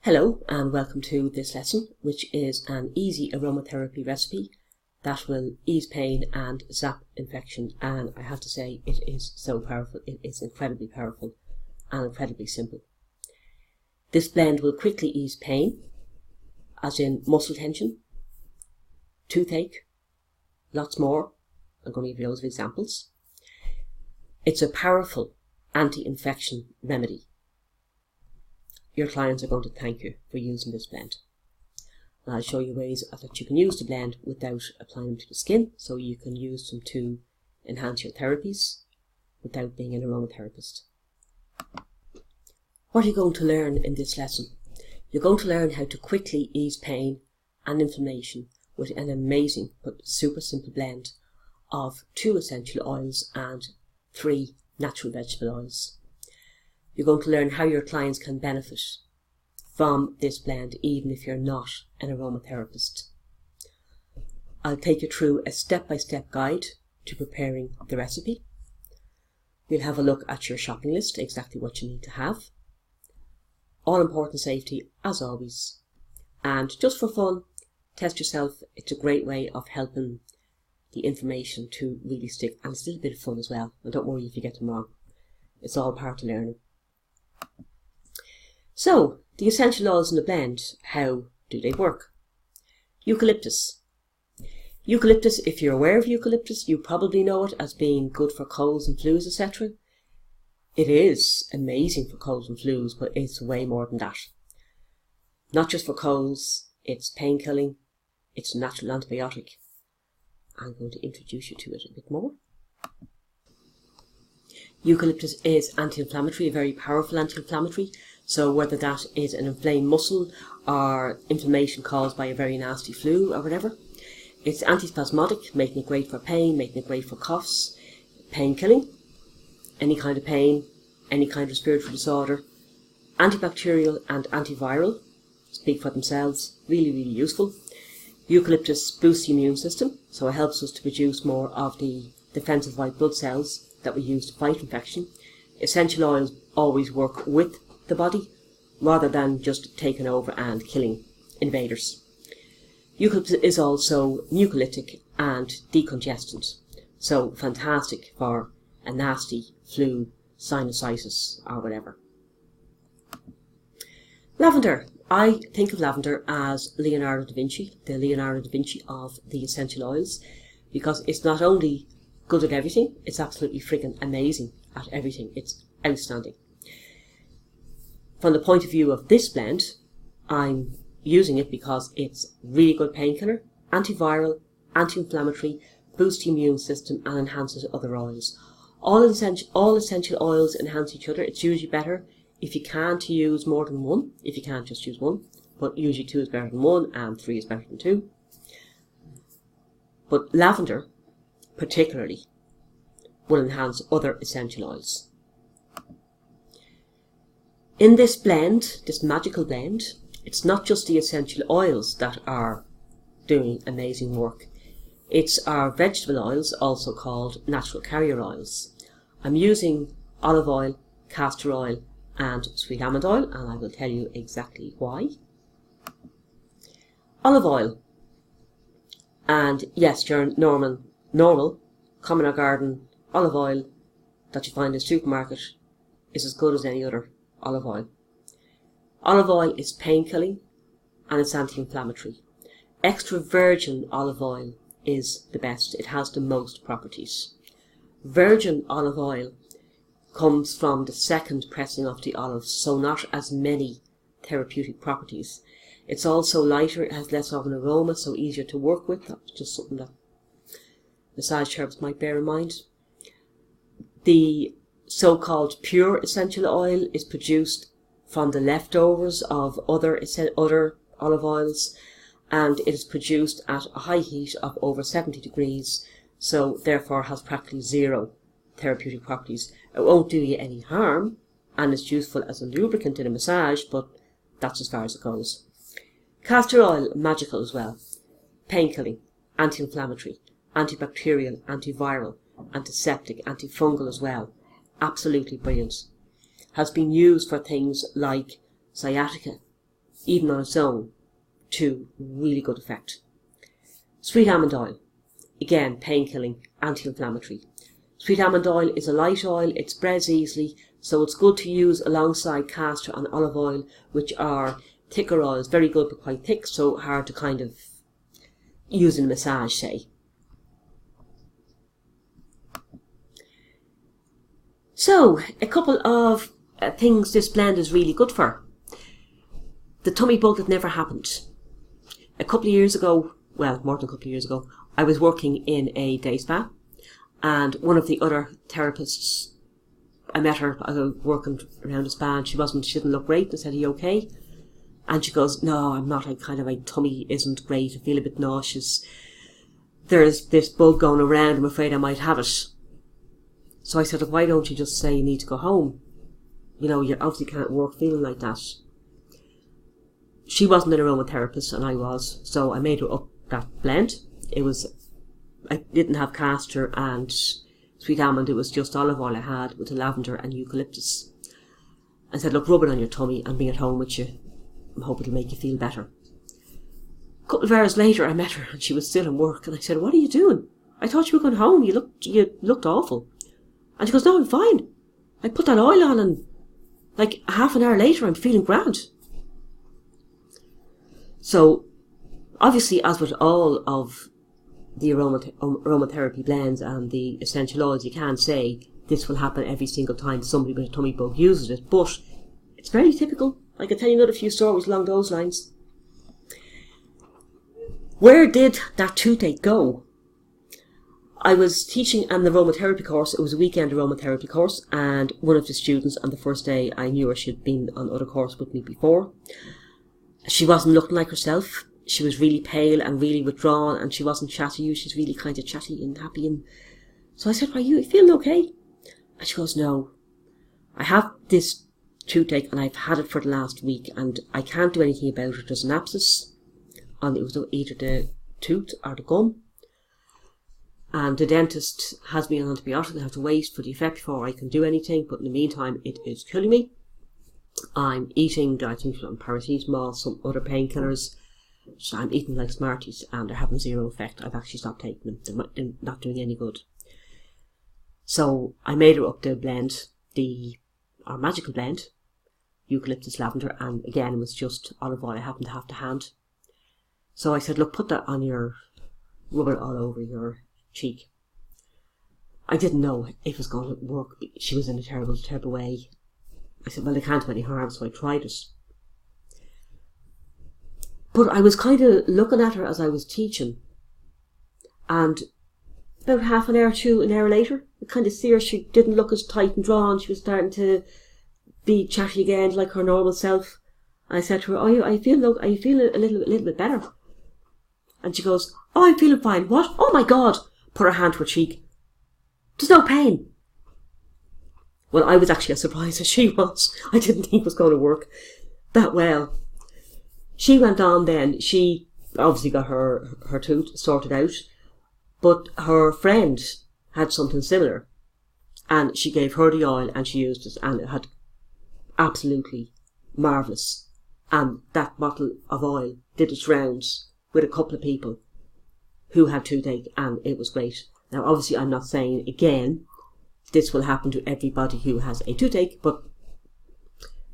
Hello and welcome to this lesson, which is an easy aromatherapy recipe that will ease pain and zap infection. And I have to say, it is so powerful. It is incredibly powerful and incredibly simple. This blend will quickly ease pain, as in muscle tension, toothache, lots more. I'm going to give you loads of examples. It's a powerful anti-infection remedy. Your clients are going to thank you for using this blend. And I'll show you ways that you can use the blend without applying them to the skin, so you can use them to enhance your therapies without being an aromatherapist. What are you going to learn in this lesson? You're going to learn how to quickly ease pain and inflammation with an amazing but super simple blend of 2 essential oils and 3 natural vegetable oils. You're going to learn how your clients can benefit from this blend even if you're not an aromatherapist. I'll take you through a step-by-step guide to preparing the recipe. We'll have a look at your shopping list, exactly what you need to have. All important safety as always. And just for fun, test yourself. It's a great way of helping the information to really stick, and it's a little bit of fun as well. And don't worry if you get them wrong. It's all part of learning. So, the essential oils in the blend, how do they work? Eucalyptus. Eucalyptus, if you're aware of eucalyptus, you probably know it as being good for colds and flus, etc. It is amazing for colds and flus, but it's way more than that. Not just for colds, it's pain killing, it's a natural antibiotic. I'm going to introduce you to it a bit more. Eucalyptus is anti-inflammatory, a very powerful anti-inflammatory. So whether that is an inflamed muscle or inflammation caused by a very nasty flu or whatever, it's antispasmodic, making it great for pain, making it great for coughs, pain killing, any kind of pain, any kind of respiratory disorder, antibacterial and antiviral, speak for themselves, really, really useful. Eucalyptus boosts the immune system, so it helps us to produce more of the defensive white blood cells that we use to fight infection. Essential oils always work with the body rather than just taking over and killing invaders. Eucalyptus is also mucolytic and decongestant, so fantastic for a nasty flu, sinusitis or whatever. Lavender. I think of lavender as Leonardo da Vinci, the Leonardo da Vinci of the essential oils, because it's not only good at everything, it's absolutely freaking amazing at everything. It's outstanding. From the point of view of this blend, I'm using it because it's really good painkiller, antiviral, anti-inflammatory, boosts the immune system and enhances other oils. All essential oils enhance each other. It's usually better if you can to use more than one. If you can't, just use one. But usually 2 is better than 1 and 3 is better than 2. But lavender, particularly, will enhance other essential oils. In this blend, this magical blend, it's not just the essential oils that are doing amazing work. It's our vegetable oils, also called natural carrier oils. I'm using olive oil, castor oil and sweet almond oil, and I will tell you exactly why. Olive oil. And yes, your normal common or garden olive oil that you find in the supermarket is as good as any other olive oil. Olive oil is pain killing and it's anti-inflammatory. Extra virgin olive oil is the best. It has the most properties. Virgin olive oil comes from the second pressing of the olives, so not as many therapeutic properties. It's also lighter, it has less of an aroma, so easier to work with. That's just something that massage therapists might bear in mind. The so-called pure essential oil is produced from the leftovers of other olive oils, and it is produced at a high heat of over 70 degrees, so therefore has practically 0 therapeutic properties. It won't do you any harm, and it's useful as a lubricant in a massage, but that's as far as it goes. Castor oil, magical as well. Pain killing, anti-inflammatory, antibacterial, antiviral, antiseptic, antifungal as well. Absolutely brilliant. Has been used for things like sciatica, even on its own, to really good effect. Sweet almond oil, again, pain-killing, anti-inflammatory. Sweet almond oil is a light oil, it spreads easily, so it's good to use alongside castor and olive oil, which are thicker oils, very good but quite thick, so hard to kind of use in a massage, say. So, a couple of things this blend is really good for. The tummy bug that never happened. A couple of years ago, well, more than a couple of years ago, I was working in a day spa, and one of the other therapists, I met her, I was working around a spa, and she didn't look great. I said, "Are you okay?" And she goes, "No, I'm not. My tummy isn't great. I feel a bit nauseous. There's this bug going around. I'm afraid I might have it." So I said, "Why don't you just say you need to go home? You know, you obviously can't work feeling like that." She wasn't an aromatherapist and I was, so I made her up that blend. I didn't have castor and sweet almond, it was just olive oil I had with the lavender and eucalyptus. I said, "Look, rub it on your tummy and bring it home with you. I hope it'll make you feel better." A couple of hours later I met her and she was still in work, and I said, "What are you doing? I thought you were going home. You looked awful." And she goes, "No, I'm fine. I put that oil on and like half an hour later I'm feeling grand." So obviously, as with all of the aromatherapy blends and the essential oils, you can't say this will happen every single time somebody with a tummy bug uses it, but it's very typical. I can tell you another few stories along those lines. Where did that toothache go? I was teaching an aromatherapy course. It was a weekend aromatherapy course, and one of the students on the first day, I knew her, she'd been on other course with me before. She wasn't looking like herself. She was really pale and really withdrawn, and she wasn't chatty. She's really kind of chatty and happy. And so I said, "Are you feeling okay?" And she goes, "No, I have this toothache and I've had it for the last week and I can't do anything about it. There's an abscess on either the tooth or the gum. And the dentist has me on antibiotics. I have to wait for the effect before I can do anything. But in the meantime, it is killing me. I'm eating, I think, some paracetamol, some other painkillers. So I'm eating like Smarties and they're having zero effect. I've actually stopped taking them. They're not doing any good." So I made her up the blend, our magical blend, eucalyptus, lavender, and again it was just olive oil I happened to have to hand. So I said, "Look, put that on rub it all over your cheek." I didn't know if it was going to work. She was in a terrible, terrible way. I said, "Well, it can't do any harm," so I tried it. But I was kind of looking at her as I was teaching, and about half an hour to an hour later, I kind of see her, she didn't look as tight and drawn. She was starting to be chatty again, like her normal self. I said to her, "Are you feeling a little bit better?" And she goes, "Oh, I'm feeling fine." "What? Oh my God!" Put her hand to her cheek. "There's no pain." Well, I was actually as surprised as she was. I didn't think it was going to work that well. She went on then. She obviously got her tooth sorted out, but her friend had something similar, and she gave her the oil and she used it, and it had absolutely marvellous. And that bottle of oil did its rounds with a couple of people who had toothache, and it was great. Now, obviously, I'm not saying again this will happen to everybody who has a toothache, but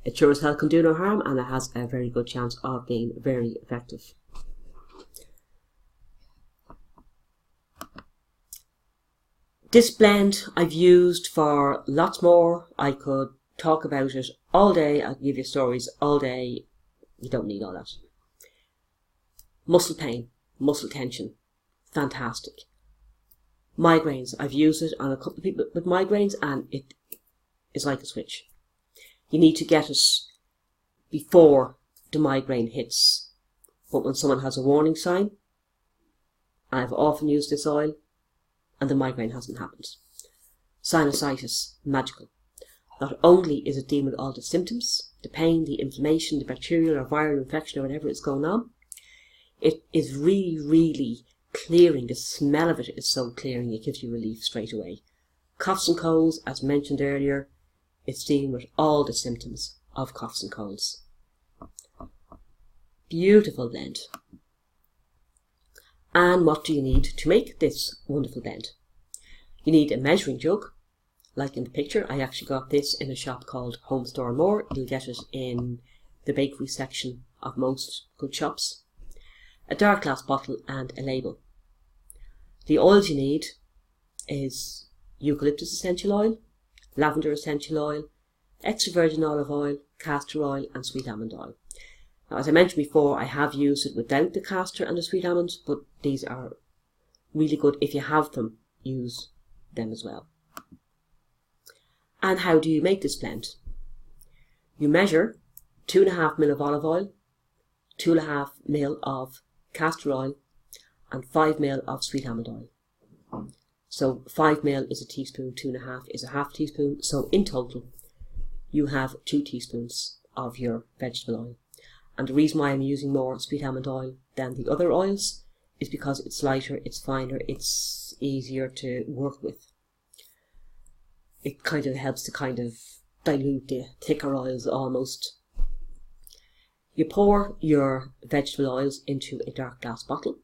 it sure as hell can do no harm, and it has a very good chance of being very effective. This blend I've used for lots more. I could talk about it all day. I could give you stories all day. You don't need all that. Muscle pain, muscle tension, fantastic. Migraines, I've used it on a couple of people with migraines, and it is like a switch. You need to get it before the migraine hits. But when someone has a warning sign, I've often used this oil and the migraine hasn't happened. Sinusitis, magical. Not only is it dealing with all the symptoms, the pain, the inflammation, the bacterial or viral infection or whatever is going on, it is really, really clearing. The smell of it is so clearing, it gives you relief straight away. Coughs and colds, as mentioned earlier, it's dealing with all the symptoms of coughs and colds. Beautiful blend. And what do you need to make this wonderful blend? You need a measuring jug, like in the picture. I actually got this in a shop called Home Store and More. You'll get it in the bakery section of most good shops. A dark glass bottle and a label. The oils you need is eucalyptus essential oil, lavender essential oil, extra virgin olive oil, castor oil and sweet almond oil. Now, as I mentioned before, I have used it without the castor and the sweet almond, but these are really good. If you have them, use them as well. And how do you make this blend? You measure 2.5 ml of olive oil, 2.5 ml of castor oil and 5 ml of sweet almond oil. So 5 ml is a teaspoon, 2.5 is a half teaspoon. So in total, you have 2 teaspoons of your vegetable oil. And the reason why I'm using more sweet almond oil than the other oils is because it's lighter, it's finer, it's easier to work with. It kind of helps to kind of dilute the thicker oils almost. You pour your vegetable oils into a dark glass bottle,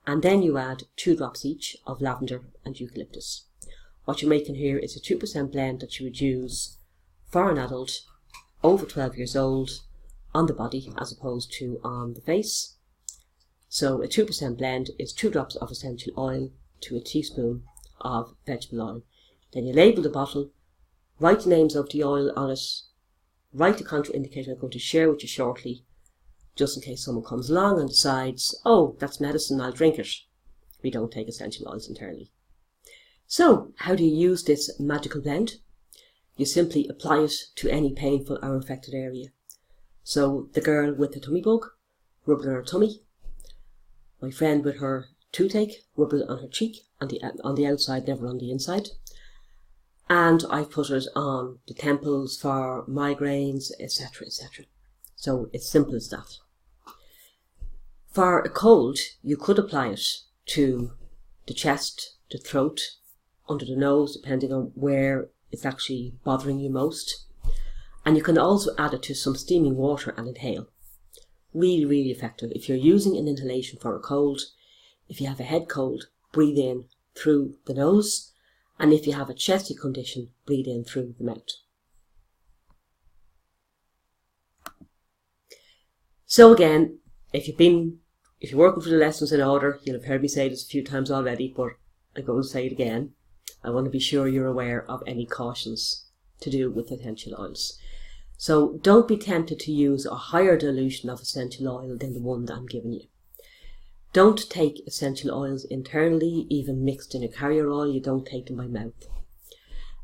and then you add 2 drops each of lavender and eucalyptus. What you're making here is a 2% blend that you would use for an adult over 12 years old on the body as opposed to on the face. So a 2% blend is 2 drops of essential oil to a teaspoon of vegetable oil. Then you label the bottle, write the names of the oil on it, write the contraindication I'm going to share with you shortly, just in case someone comes along and decides, oh, that's medicine, I'll drink it. We don't take essential oils internally. So, how do you use this magical blend? You simply apply it to any painful or infected area. So, the girl with the tummy bug, rub it on her tummy. My friend with her toothache, rub it on her cheek, on the outside, never on the inside. And I put it on the temples for migraines, etc., etc. So it's simple as that. For a cold, you could apply it to the chest, the throat, under the nose, depending on where it's actually bothering you most. And you can also add it to some steaming water and inhale. Really, really effective. If you're using an inhalation for a cold, if you have a head cold, breathe in through the nose. And if you have a chesty condition, breathe in through the mouth. So again, if you're working for the lessons in order, you'll have heard me say this a few times already, but I'm going to say it again. I want to be sure you're aware of any cautions to do with essential oils. So don't be tempted to use a higher dilution of essential oil than the one that I'm giving you. Don't take essential oils internally, even mixed in a carrier oil. You don't take them by mouth.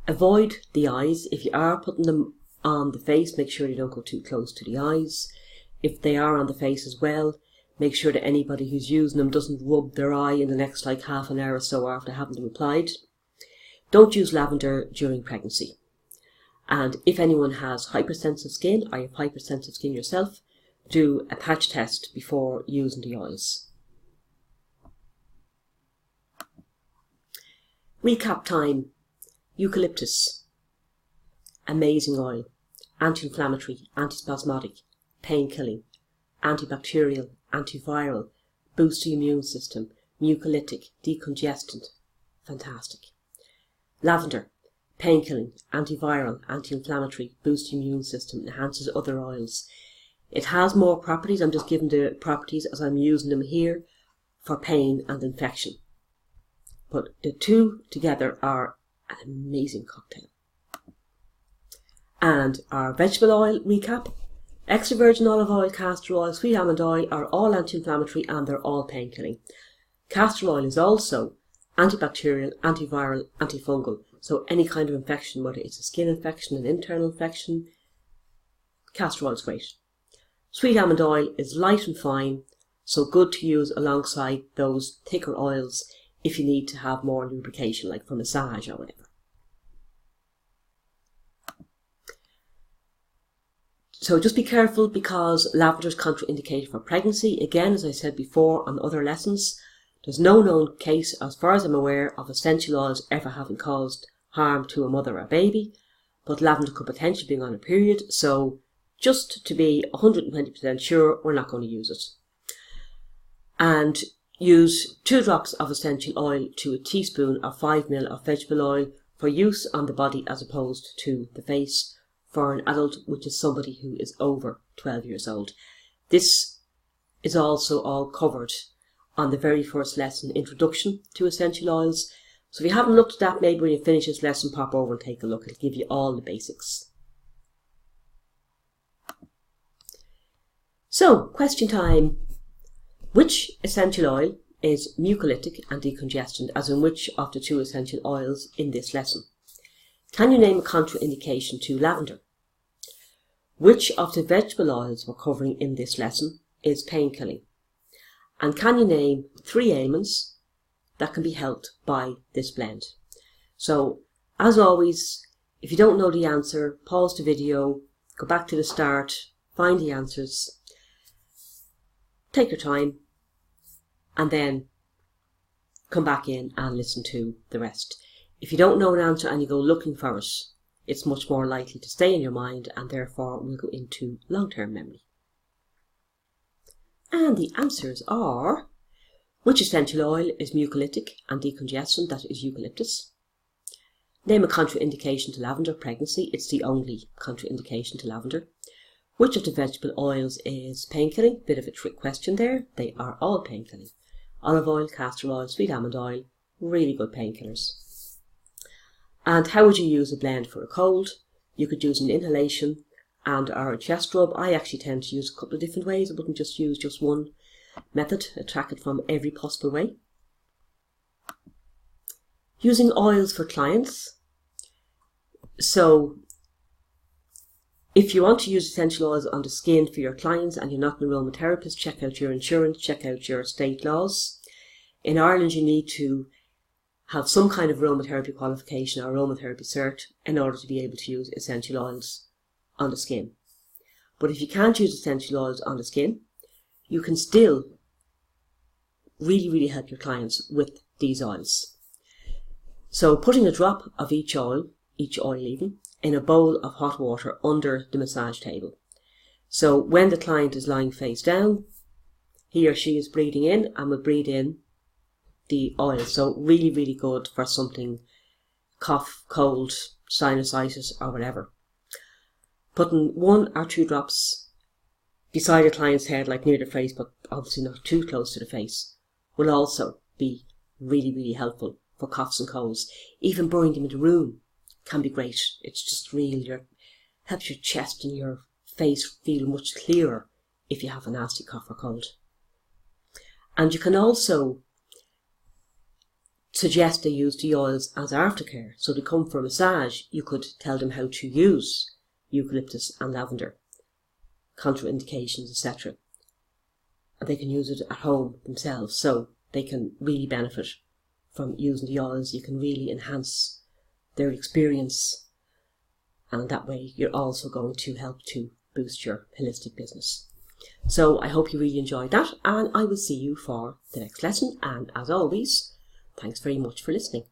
Avoid the eyes. If you are putting them on the face, make sure you don't go too close to the eyes. If they are on the face as well, make sure that anybody who's using them doesn't rub their eye in the next like half an hour or so after having them applied. Don't use lavender during pregnancy. And if anyone has hypersensitive skin, or you have hypersensitive skin yourself, do a patch test before using the oils. Recap time. Eucalyptus. Amazing oil. Anti-inflammatory, antispasmodic, pain-killing, antibacterial, antiviral, boosts the immune system, mucolytic, decongestant. Fantastic. Lavender. Pain-killing, antiviral, anti-inflammatory, boosts the immune system, enhances other oils. It has more properties. I'm just giving the properties as I'm using them here for pain and infection. But the two together are an amazing cocktail. And our vegetable oil recap. Extra virgin olive oil, castor oil, sweet almond oil are all anti-inflammatory and they're all pain-killing. Castor oil is also antibacterial, antiviral, antifungal. So any kind of infection, whether it's a skin infection, an internal infection, castor oil is great. Sweet almond oil is light and fine, so good to use alongside those thicker oils if you need to have more lubrication, like for massage or whatever. So just be careful because lavender is contraindicated for pregnancy. Again, as I said before on other lessons, there's no known case, as far as I'm aware, of essential oils ever having caused harm to a mother or baby, but lavender could potentially be on a period, so just to be 120% sure we're not going to use it. And use 2 drops of essential oil to a teaspoon of 5 ml of vegetable oil for use on the body as opposed to the face for an adult, which is somebody who is over 12 years old. This is also all covered on the very first lesson, Introduction to Essential Oils. So if you haven't looked at that, maybe when you finish this lesson, pop over and take a look. It'll give you all the basics. So, question time. Which essential oil is mucolytic and decongestant, as in which of the 2 essential oils in this lesson? Can you name a contraindication to lavender? Which of the vegetable oils we're covering in this lesson is painkilling? And can you name 3 ailments that can be helped by this blend? So, as always, if you don't know the answer, pause the video, go back to the start, find the answers, take your time, and then come back in and listen to the rest. If you don't know an answer and you go looking for it, it's much more likely to stay in your mind and therefore will go into long-term memory. And the answers are: which essential oil is mucolytic and decongestant? That is eucalyptus. Name a contraindication to lavender. Pregnancy. It's the only contraindication to lavender. Which of the vegetable oils is painkilling? Bit of a trick question there. They are all painkilling. Olive oil, castor oil, sweet almond oil, really good painkillers. And how would you use a blend for a cold? You could use an inhalation and or a chest rub. I actually tend to use a couple of different ways. I wouldn't just use just one method. Attack it from every possible way. Using oils for clients. So if you want to use essential oils on the skin for your clients and you're not an aromatherapist, check out your insurance, check out your state laws. In Ireland, you need to have some kind of aromatherapy qualification or aromatherapy cert in order to be able to use essential oils on the skin. But if you can't use essential oils on the skin, you can still really help your clients with these oils. So putting a drop of each oil even, in a bowl of hot water under the massage table. So when the client is lying face down, he or she is breathing in and will breathe in the oil. So really good for something, cough, cold, sinusitis or whatever. Putting 1 or 2 drops beside a client's head, like near the face, but obviously not too close to the face, will also be really helpful for coughs and colds. Even burning them in the room can be great. It's just really helps your chest and your face feel much clearer if you have a nasty cough or cold. And you can also suggest they use the oils as aftercare. So to come for a massage, you could tell them how to use eucalyptus and lavender, contraindications, etc. And they can use it at home themselves, so they can really benefit from using the oils. You can really enhance their experience, and that way you're also going to help to boost your holistic business. So I hope you really enjoyed that, and I will see you for the next lesson. And as always, thanks very much for listening.